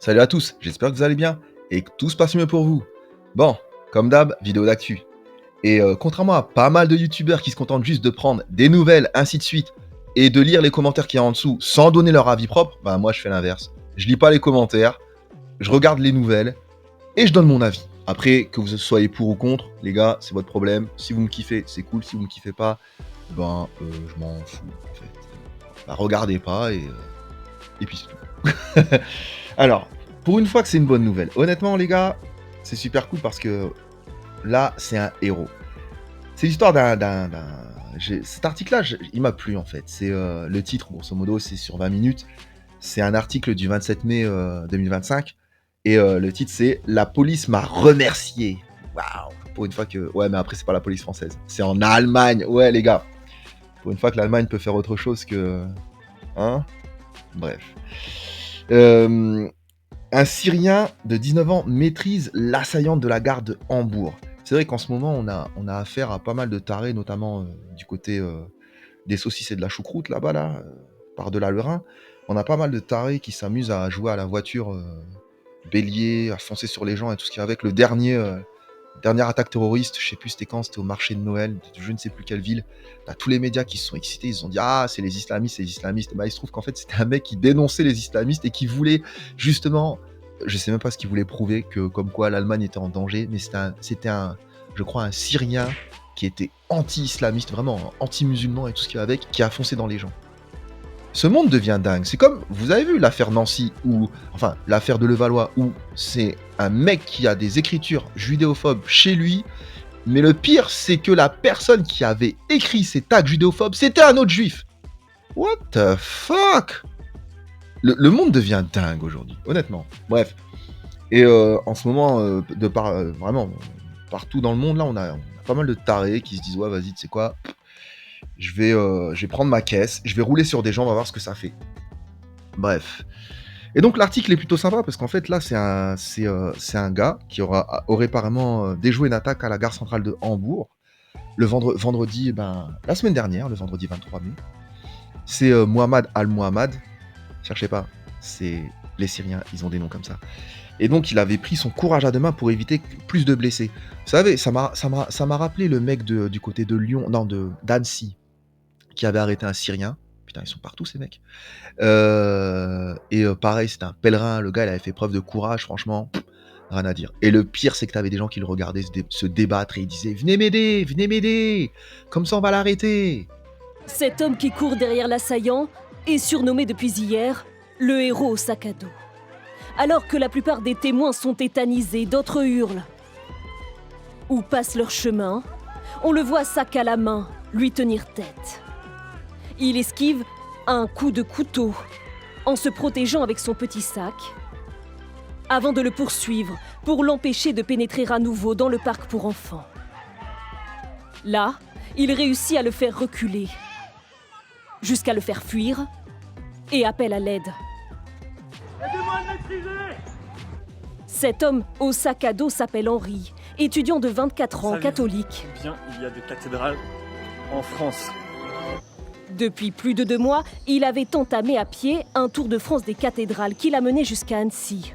Salut à tous, j'espère que vous allez bien et que tout se passe mieux pour vous. Bon, comme d'hab, vidéo d'actu. Et contrairement à pas mal de youtubeurs qui se contentent juste de prendre des nouvelles, ainsi de suite, et de lire les commentaires qu'il y a en dessous sans donner leur avis propre, bah moi je fais l'inverse. Je lis pas les commentaires, je regarde les nouvelles et je donne mon avis. Après, que vous soyez pour ou contre, les gars, c'est votre problème. Si vous me kiffez, c'est cool. Si vous me kiffez pas, je m'en fous en fait. Bah regardez pas et puis c'est tout. Alors, pour une fois que c'est une bonne nouvelle, honnêtement les gars, c'est super cool parce que là, c'est un héros. C'est l'histoire cet article-là, il m'a plu en fait. C'est le titre, grosso modo, c'est sur 20 minutes. C'est un article du 27 mai 2025. Et le titre, c'est « La police m'a remercié ». Waouh. Pour une fois que... Ouais, mais après, c'est pas la police française. C'est en Allemagne. Ouais, les gars. Pour une fois que l'Allemagne peut faire autre chose que... Hein ? Bref. Un Syrien de 19 ans maîtrise l'assaillante de la gare de Hambourg. C'est vrai qu'en ce moment, on a affaire à pas mal de tarés, notamment du côté des saucisses et de la choucroute, là-bas, par-delà le Rhin. On a pas mal de tarés qui s'amusent à jouer à la voiture bélier, à foncer sur les gens et tout ce qui va avec. Dernière attaque terroriste, je sais plus c'était quand, c'était au marché de Noël, je ne sais plus quelle ville. T'as tous les médias qui se sont excités, ils se sont dit « Ah, c'est les islamistes, c'est les islamistes ». Bah, il se trouve qu'en fait, c'était un mec qui dénonçait les islamistes et qui voulait justement... Je sais même pas ce qu'il voulait prouver, que comme quoi l'Allemagne était en danger, mais c'était je crois, un Syrien qui était anti-islamiste, vraiment anti-musulman et tout ce qui va avec, qui a foncé dans les gens. Ce monde devient dingue. C'est comme, vous avez vu l'affaire Nancy, enfin l'affaire de Levallois, où c'est un mec qui a des écritures judéophobes chez lui, mais le pire, c'est que la personne qui avait écrit ces tags judéophobes, c'était un autre juif. What the fuck? Le monde devient dingue aujourd'hui, honnêtement. Bref. Et en ce moment, vraiment, partout dans le monde, là, on a pas mal de tarés qui se disent « Ouais, vas-y, tu sais quoi, je vais prendre ma caisse, je vais rouler sur des gens, on va voir ce que ça fait. » Bref. Et donc, l'article est plutôt sympa, parce qu'en fait, là, c'est un gars qui aurait apparemment déjoué une attaque à la gare centrale de Hambourg, le vendredi, la semaine dernière, le vendredi 23 mai. C'est Mohamed Al-Mohamed. Cherchez pas, c'est les Syriens, ils ont des noms comme ça. Et donc, il avait pris son courage à deux mains pour éviter plus de blessés. Vous savez, ça m'a rappelé le mec du côté de Lyon, non, d'Annecy, qui avait arrêté un Syrien. Putain, ils sont partout, ces mecs. Pareil, c'était un pèlerin. Le gars, il avait fait preuve de courage, franchement, rien à dire. Et le pire, c'est que t'avais des gens qui le regardaient se débattre et ils disaient « Venez m'aider, comme ça on va l'arrêter ». Cet homme qui court derrière l'assaillant est surnommé depuis hier le héros au sac à dos. Alors que la plupart des témoins sont tétanisés, d'autres hurlent ou passent leur chemin, on le voit sac à la main, lui tenir tête. Il esquive un coup de couteau en se protégeant avec son petit sac avant de le poursuivre pour l'empêcher de pénétrer à nouveau dans le parc pour enfants. Là, il réussit à le faire reculer, jusqu'à le faire fuir et appelle à l'aide. Aidez-moi à le maîtriser! Cet homme au sac à dos s'appelle Henri, étudiant de 24 ans, catholique. Combien il y a de cathédrales en France? Depuis plus de 2 mois, il avait entamé à pied un tour de France des cathédrales qui l'a mené jusqu'à Annecy.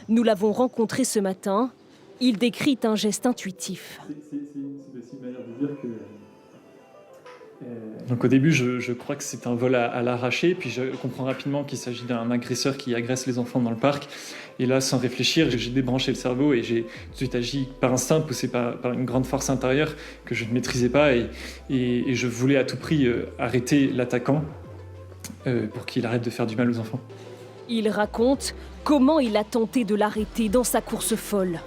Nous l'avons rencontré ce matin. Il décrit un geste intuitif. C'est aussi une manière de dire que... Donc au début, je crois que c'est un vol à l'arraché, puis je comprends rapidement qu'il s'agit d'un agresseur qui agresse les enfants dans le parc. Et là, sans réfléchir, j'ai débranché le cerveau et j'ai tout de suite agi par instinct, poussé par une grande force intérieure que je ne maîtrisais pas. Et je voulais à tout prix arrêter l'attaquant pour qu'il arrête de faire du mal aux enfants. Il raconte comment il a tenté de l'arrêter dans sa course folle.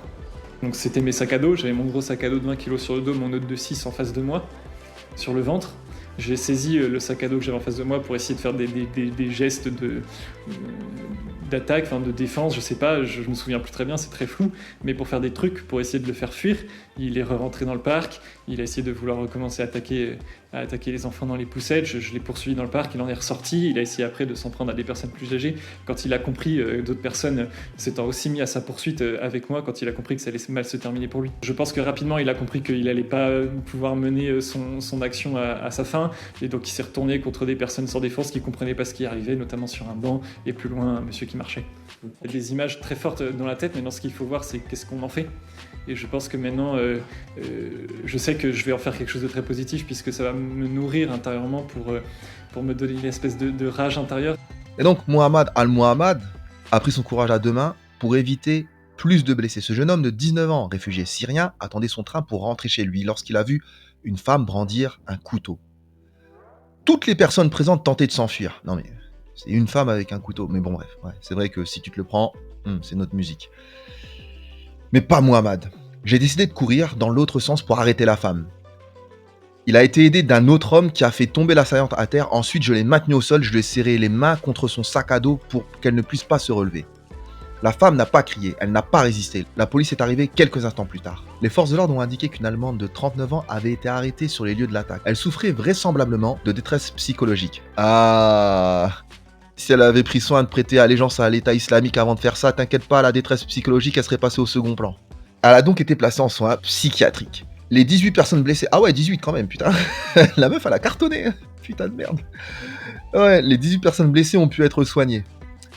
Donc c'était mes sacs à dos, j'avais mon gros sac à dos de 20 kg sur le dos, mon autre de 6 en face de moi, sur le ventre. J'ai saisi le sac à dos que j'avais en face de moi pour essayer de faire des gestes d'attaque, enfin de défense, je sais pas, je me souviens plus très bien, c'est très flou, mais pour faire des trucs, pour essayer de le faire fuir. Il est rentré dans le parc, il a essayé de vouloir recommencer à attaquer les enfants dans les poussettes, je l'ai poursuivi dans le parc, il en est ressorti, il a essayé après de s'en prendre à des personnes plus âgées. Quand il a compris, d'autres personnes s'étant aussi mis à sa poursuite avec moi, quand il a compris que ça allait mal se terminer pour lui. Je pense que rapidement il a compris qu'il allait pas pouvoir mener son action à sa fin, main, et donc il s'est retourné contre des personnes sans défense qui ne comprenaient pas ce qui arrivait, notamment sur un banc, et plus loin, un monsieur qui marchait. Il y a des images très fortes dans la tête, maintenant ce qu'il faut voir, c'est qu'est-ce qu'on en fait. Et je pense que maintenant, je sais que je vais en faire quelque chose de très positif, puisque ça va me nourrir intérieurement pour me donner une espèce de rage intérieure. Et donc, Mohamed Al-Mohamed a pris son courage à deux mains pour éviter plus de blessés. Ce jeune homme de 19 ans, réfugié syrien, attendait son train pour rentrer chez lui lorsqu'il a vu une femme brandir un couteau. Toutes les personnes présentes tentaient de s'enfuir. Non mais, c'est une femme avec un couteau. Mais bon, bref, ouais, c'est vrai que si tu te le prends, c'est notre musique. Mais pas Mohamed. J'ai décidé de courir dans l'autre sens pour arrêter la femme. Il a été aidé d'un autre homme qui a fait tomber l'assaillante à terre. Ensuite, je l'ai maintenu au sol, je lui ai serré les mains contre son sac à dos pour qu'elle ne puisse pas se relever. La femme n'a pas crié, elle n'a pas résisté. La police est arrivée quelques instants plus tard. Les forces de l'ordre ont indiqué qu'une Allemande de 39 ans avait été arrêtée sur les lieux de l'attaque. Elle souffrait vraisemblablement de détresse psychologique. Ah, si elle avait pris soin de prêter allégeance à l'État islamique avant de faire ça, t'inquiète pas, la détresse psychologique, elle serait passée au second plan. Elle a donc été placée en soins psychiatriques. Les 18 personnes blessées... Ah ouais, 18 quand même, putain. La meuf, elle a cartonné. Putain de merde. Ouais, les 18 personnes blessées ont pu être soignées.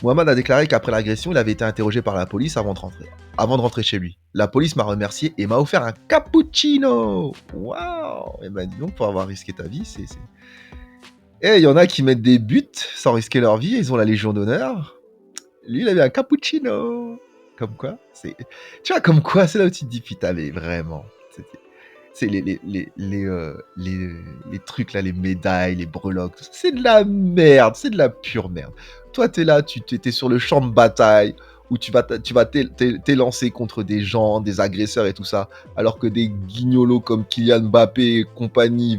Mohamed a déclaré qu'après l'agression, il avait été interrogé par la police avant de rentrer chez lui. La police m'a remercié et m'a offert un cappuccino. Waouh. Et ben dis donc, pour avoir risqué ta vie, c'est... Eh, il y en a qui mettent des buts sans risquer leur vie, ils ont la Légion d'honneur. Lui, il avait un cappuccino. Comme quoi, c'est... Tu vois, comme quoi, c'est là où tu te dis, putain, mais vraiment... C'est les trucs là, les médailles, les breloques, tout ça, c'est de la merde, c'est de la pure merde. Toi, t'es là, tu t'es sur le champ de bataille où tu vas t'élancer contre des gens, des agresseurs et tout ça, alors que des guignolos comme Kylian Mbappé et compagnie,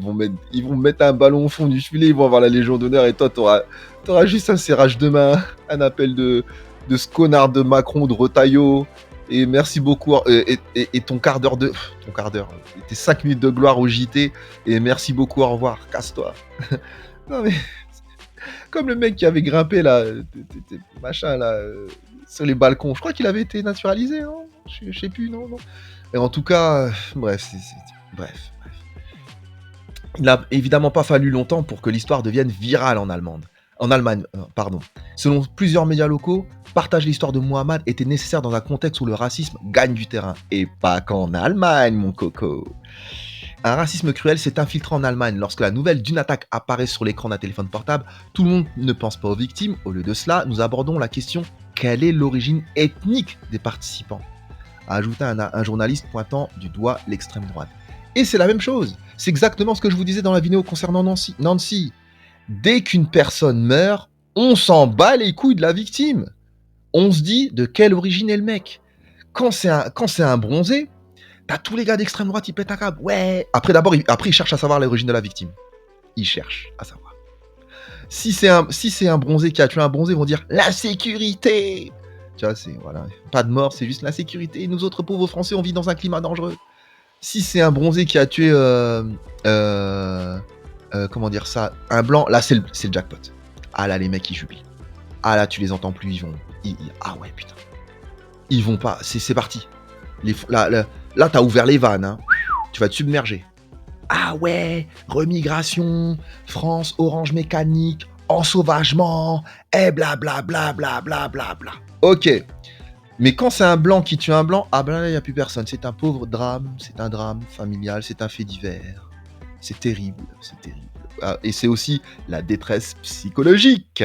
ils vont mettre un ballon au fond du filet, ils vont avoir la Légion d'honneur et toi, t'auras juste un serrage de main, un appel de ce connard de Macron, de Retailleau. Et merci beaucoup. Et ton quart d'heure tes 5 minutes de gloire au JT. Et merci beaucoup, au revoir. Casse-toi. Non mais, comme le mec qui avait grimpé là, machin là, sur les balcons. Je crois qu'il avait été naturalisé, non? Je sais plus, non. Et en tout cas, bref. Il n'a évidemment pas fallu longtemps pour que l'histoire devienne virale en Allemagne. Selon plusieurs médias locaux, partager l'histoire de Mohamed était nécessaire dans un contexte où le racisme gagne du terrain. Et pas qu'en Allemagne, mon coco. Un racisme cruel s'est infiltré en Allemagne. Lorsque la nouvelle d'une attaque apparaît sur l'écran d'un téléphone portable, tout le monde ne pense pas aux victimes. Au lieu de cela, nous abordons la question: quelle est l'origine ethnique des participants? A ajouté un journaliste pointant du doigt l'extrême droite. Et c'est la même chose. C'est exactement ce que je vous disais dans la vidéo concernant Nancy. Dès qu'une personne meurt, on s'en bat les couilles de la victime. On se dit de quelle origine est le mec. Quand c'est un bronzé, t'as tous les gars d'extrême droite, ils pètent un câble. Ouais. Après, ils cherchent à savoir l'origine de la victime. Ils cherchent à savoir. Si c'est un bronzé qui a tué un bronzé, ils vont dire la sécurité. Tu vois, voilà, pas de mort, c'est juste la sécurité. Nous autres pauvres Français, on vit dans un climat dangereux. Si c'est un bronzé qui a tué comment dire ça, un blanc, là c'est le jackpot. Ah là, les mecs ils jubilent. Ah là, tu les entends plus, ah ouais, putain. Ils vont pas, c'est parti. Là, t'as ouvert les vannes, hein. Tu vas te submerger. Ah ouais, remigration, France, Orange Mécanique, ensauvagement, et blablabla. Ok. Mais quand c'est un blanc qui tue un blanc, ah ben là, il n'y a plus personne. C'est un pauvre drame, c'est un drame familial, c'est un fait divers. C'est terrible. Ah, et c'est aussi la détresse psychologique.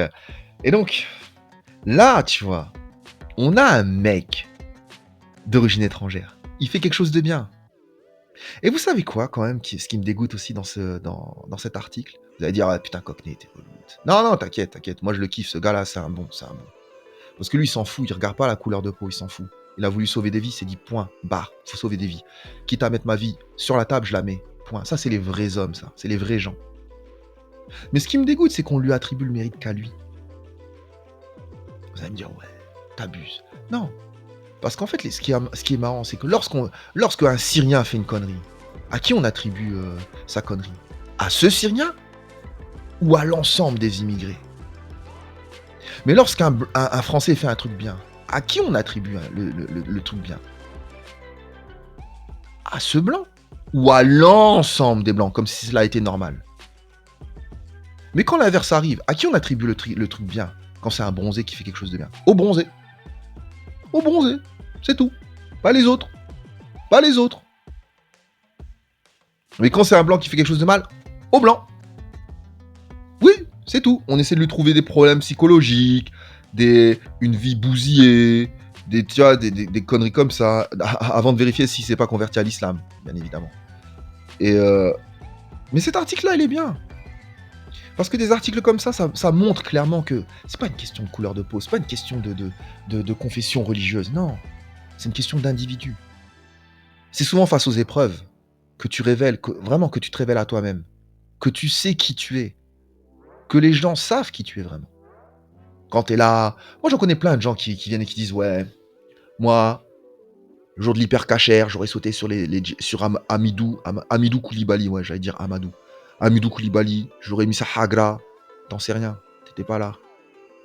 Et donc, là, tu vois, on a un mec d'origine étrangère. Il fait quelque chose de bien. Et vous savez quoi, quand même, ce qui me dégoûte aussi dans cet article? Vous allez dire, ah, putain, Cockney, t'es relou. Non, t'inquiète. Moi, je le kiffe, ce gars-là, c'est un bon. Parce que lui, il s'en fout, il regarde pas la couleur de peau, il s'en fout. Il a voulu sauver des vies, il s'est dit, point, barre, faut sauver des vies. Quitte à mettre ma vie sur la table, je la mets, point. Ça, c'est les vrais hommes, ça. C'est les vrais gens. Mais ce qui me dégoûte, c'est qu'on lui attribue le mérite qu'à lui. Vous allez me dire, ouais, t'abuses. Non. Parce qu'en fait, ce qui est marrant, c'est que lorsqu'un Syrien fait une connerie, à qui on attribue sa connerie? À ce Syrien ou à l'ensemble des immigrés? Mais lorsqu'un Français fait un truc bien, à qui on attribue le truc bien? À ce blanc ou à l'ensemble des blancs, comme si cela était normal? Mais quand l'inverse arrive, à qui on attribue le truc bien? Quand c'est un bronzé qui fait quelque chose de bien? Au bronzé. Au bronzé. C'est tout. Pas les autres. Pas les autres. Mais quand c'est un blanc qui fait quelque chose de mal, au blanc. Oui, c'est tout. On essaie de lui trouver des problèmes psychologiques, une vie bousillée, tu vois, des conneries comme ça, avant de vérifier si c'est pas converti à l'islam, bien évidemment. Mais cet article-là, il est bien. Parce que des articles comme ça montre clairement que c'est pas une question de couleur de peau, c'est pas une question de confession religieuse, non. C'est une question d'individu. C'est souvent face aux épreuves que tu révèles, vraiment que tu te révèles à toi-même, que tu sais qui tu es, que les gens savent qui tu es vraiment. Quand t'es là... Moi, j'en connais plein de gens qui viennent et qui disent « Ouais, moi, le jour de l'hyper-cachère, j'aurais sauté sur Amidou Koulibaly. » Ouais, j'allais dire Amadou. Amidou Koulibaly, j'aurais mis ça Hagra. T'en sais rien, t'étais pas là.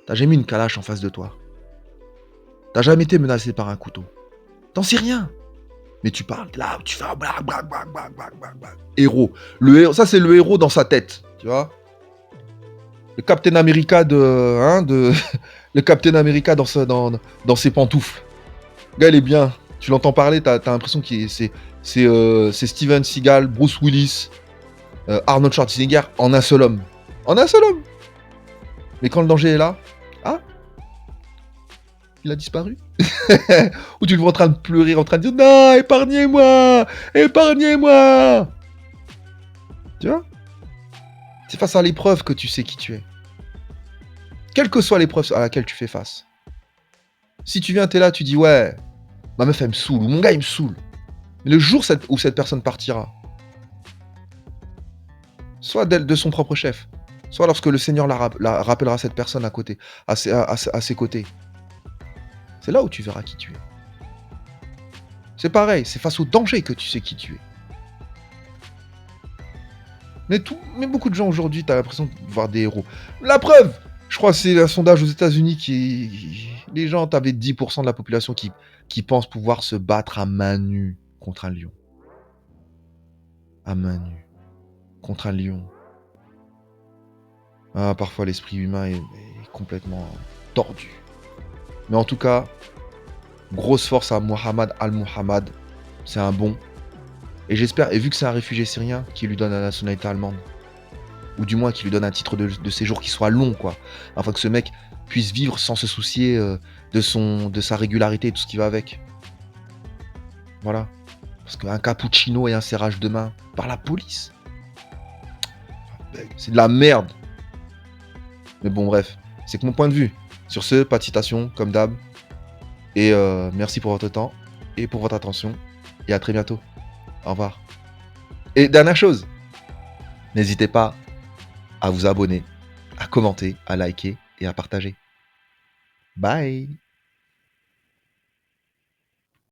T'as jamais eu une calache en face de toi. T'as jamais été menacé par un couteau. T'en sais rien. Mais tu parles, là, tu fais un blague. Héros. Ça, c'est le héros dans sa tête, tu vois. Le Captain America le Captain America dans ses pantoufles. Le gars, il est bien. Tu l'entends parler, t'as l'impression que c'est Steven Seagal, Bruce Willis, Arnold Schwarzenegger en un seul homme. En un seul homme. Mais quand le danger est là, il a disparu. Ou tu le vois en train de pleurer, en train de dire « Non, épargnez-moi. Tu vois? C'est face à l'épreuve que tu sais qui tu es. Quelle que soit l'épreuve à laquelle tu fais face. Si tu viens, t'es là, tu dis « Ouais, ma meuf, elle me saoule. » Ou « Mon gars, il me saoule. » Mais le jour où cette personne partira, soit de son propre chef, soit lorsque le Seigneur rappellera cette personne à ses côtés, c'est là où tu verras qui tu es. C'est pareil, c'est face au danger que tu sais qui tu es. Mais beaucoup de gens aujourd'hui, t'as l'impression de voir des héros. La preuve, je crois que c'est un sondage aux États-Unis les gens, t'avais 10% de la population qui pense pouvoir se battre à main nue contre un lion. À main nue. Contre un lion. Parfois l'esprit humain est complètement tordu. Mais en tout cas, grosse force à Mohamed Al-Mohamed. C'est un bon. Et j'espère, et vu que c'est un réfugié syrien, qu'il lui donne la nationalité allemande. Ou du moins qu'il lui donne un titre de séjour qui soit long, quoi. Afin que ce mec puisse vivre sans se soucier de sa régularité et tout ce qui va avec. Voilà. Parce qu'un cappuccino et un serrage de main par la police, c'est de la merde. Mais bon, bref. C'est que mon point de vue. Sur ce, pas de citation, comme d'hab. Et merci pour votre temps et pour votre attention. Et à très bientôt. Au revoir. Et dernière chose, n'hésitez pas à vous abonner, à commenter, à liker et à partager. Bye.